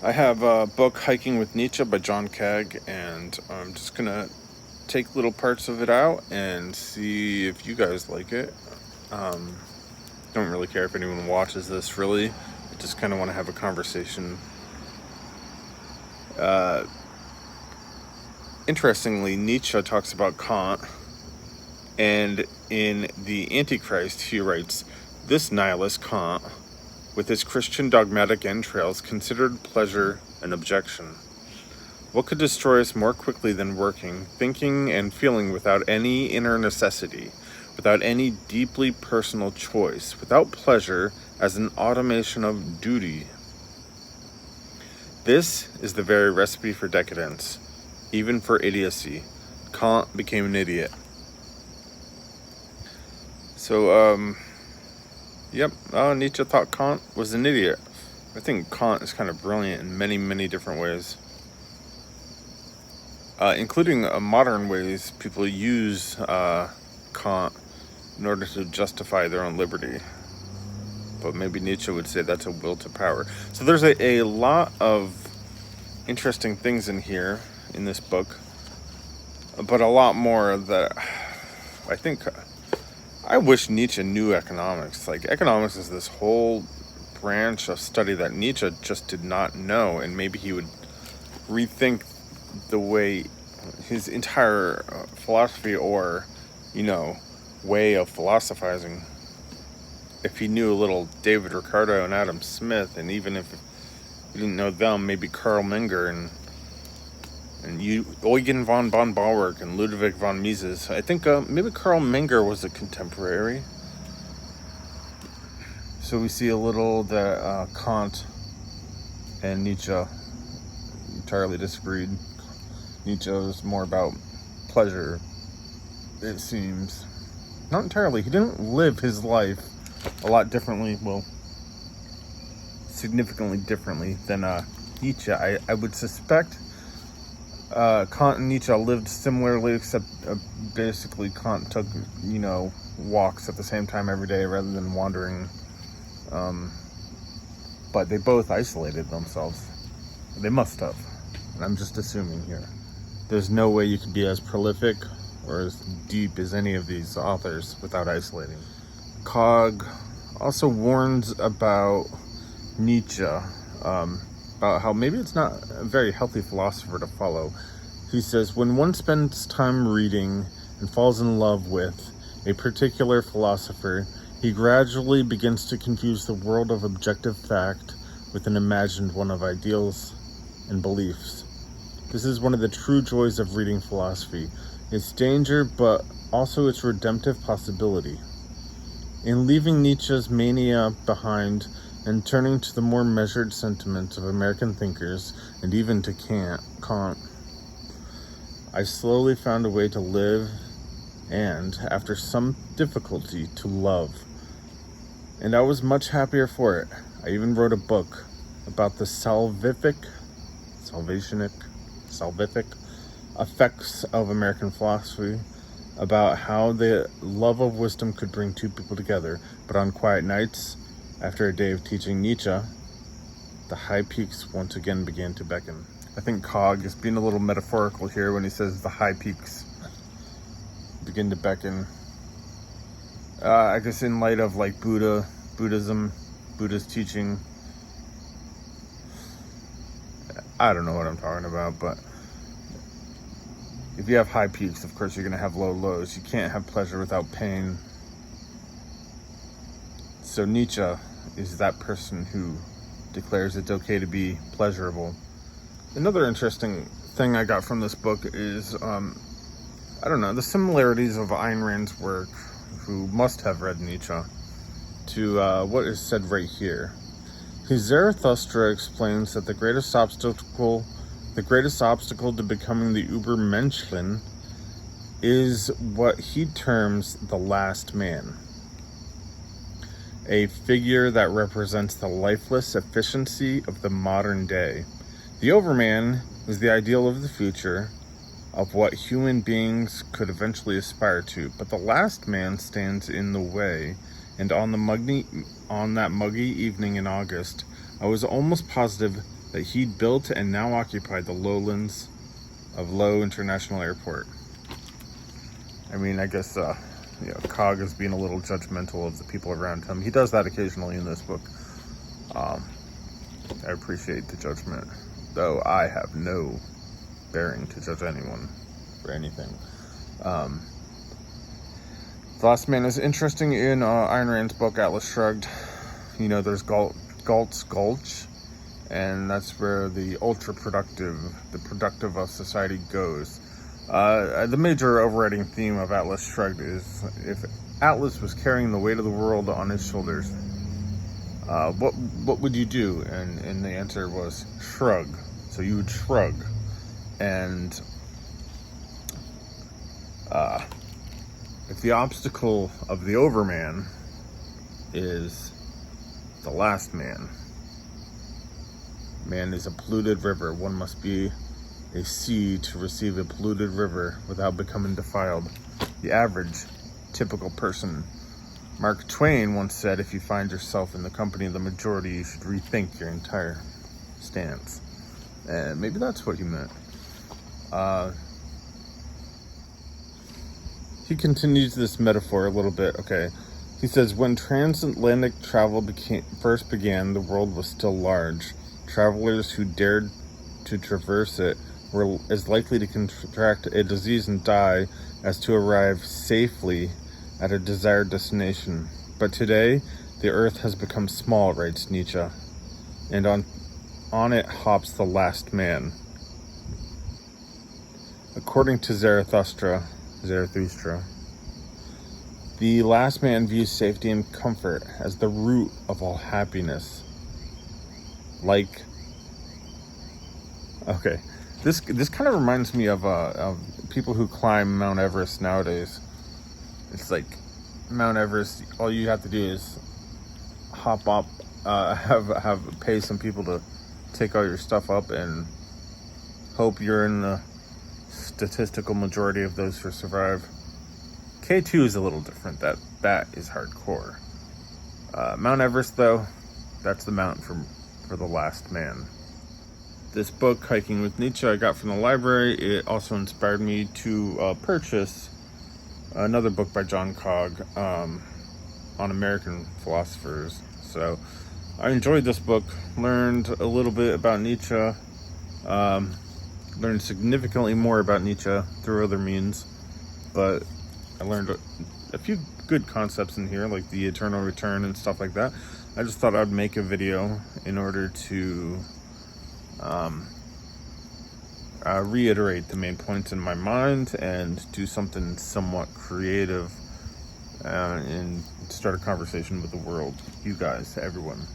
I have a book, Hiking with Nietzsche by John Keg, and I'm just going to take little parts of it out and see if you guys like it. Um, don't really care if anyone watches this, really. I just kind of want to have a conversation. Uh, Interestingly, Nietzsche talks about Kant, and in The Antichrist, he writes, "This nihilist Kant, with his Christian dogmatic entrails, considered pleasure an objection. What could destroy us more quickly than working, thinking, and feeling without any inner necessity, without any deeply personal choice, without pleasure as an automation of duty? This is the very recipe for decadence, even for idiocy. Kant became an idiot." So, Nietzsche thought Kant was an idiot. I think Kant is kind of brilliant in many, many different ways. Including modern ways people use Kant in order to justify their own liberty. But maybe Nietzsche would say that's a will to power. So there's a lot of interesting things in here, in this book, but a lot more that I think... I wish Nietzsche knew economics. Like, economics is this whole branch of study that Nietzsche just did not know, and maybe he would rethink the way his entire philosophy or, way of philosophizing if he knew a little David Ricardo and Adam Smith, and even if you didn't know them, maybe Karl Menger and Eugen von Bauwerk and Ludwig von Mises. I think maybe Karl Menger was a contemporary. So we see a little that Kant and Nietzsche entirely disagreed. Nietzsche was more about pleasure, it seems. Not entirely. He didn't live his life a lot differently, well, significantly differently than Nietzsche. I would suspect Kant and Nietzsche lived similarly, except basically Kant took, walks at the same time every day rather than wandering. But they both isolated themselves. They must have. And I'm just assuming here. There's no way you could be as prolific or as deep as any of these authors without isolating. Cog also warns about Nietzsche, about how maybe it's not a very healthy philosopher to follow. He says, when one spends time reading and falls in love with a particular philosopher, he gradually begins to confuse the world of objective fact with an imagined one of ideals and beliefs. This is one of the true joys of reading philosophy, its danger, but also its redemptive possibility. In leaving Nietzsche's mania behind and turning to the more measured sentiments of American thinkers, and even to Kant, I slowly found a way to live and, after some difficulty, to love. And I was much happier for it. I even wrote a book about the salvific effects of American philosophy, about how the love of wisdom could bring two people together, but on quiet nights, after a day of teaching Nietzsche, the high peaks once again began to beckon. I think Cog is being a little metaphorical here when he says the high peaks begin to beckon. I guess in light of like Buddhism, Buddha's teaching. I don't know what I'm talking about, but if you have high peaks, of course you're going to have low lows. You can't have pleasure without pain. So Nietzsche is that person who declares it's okay to be pleasurable. Another interesting thing I got from this book is, the similarities of Ayn Rand's work, who must have read Nietzsche, to what is said right here. His Zarathustra explains that the greatest obstacle to becoming the Übermenschlichen is what he terms the last man. A figure that represents the lifeless efficiency of the modern day. The Overman is the ideal of the future, of what human beings could eventually aspire to, but the last man stands in the way, and on that muggy evening in August, I was almost positive that he'd built and now occupied the lowlands of Low International Airport. I mean, I guess, Cog is being a little judgmental of the people around him. He does that occasionally in this book. I appreciate the judgment, though I have no bearing to judge anyone for anything. The Last Man is interesting in Ayn Rand's book, Atlas Shrugged. There's Galt's Gulch, and that's where the productive of society goes. The major overriding theme of Atlas Shrugged is, if Atlas was carrying the weight of the world on his shoulders, what would you do? And the answer was shrug. So you would shrug. And if the obstacle of the overman is the last man, man is a polluted river. One must be a sea to receive a polluted river without becoming defiled. The average, typical person. Mark Twain once said, if you find yourself in the company of the majority, you should rethink your entire stance. And maybe that's what he meant. He continues this metaphor a little bit. Okay. He says, when transatlantic travel first began, the world was still large. Travelers who dared to traverse it were as likely to contract a disease and die as to arrive safely at a desired destination. But today, the earth has become small, writes Nietzsche, and on it hops the last man. According to Zarathustra, the last man views safety and comfort as the root of all happiness. This kind of reminds me of people who climb Mount Everest nowadays. It's like Mount Everest, all you have to do is hop up, pay some people to take all your stuff up, and hope you're in the statistical majority of those who survive. K2 is a little different. That is hardcore. Mount Everest, though, that's the mountain for the last man. This book, Hiking with Nietzsche, I got from the library. It also inspired me to purchase another book by John Cog on American philosophers. So I enjoyed this book, learned a little bit about Nietzsche, learned significantly more about Nietzsche through other means, but I learned a few good concepts in here, like the eternal return and stuff like that. I just thought I'd make a video in order to reiterate the main points in my mind and do something somewhat creative and start a conversation with the world, you guys, everyone.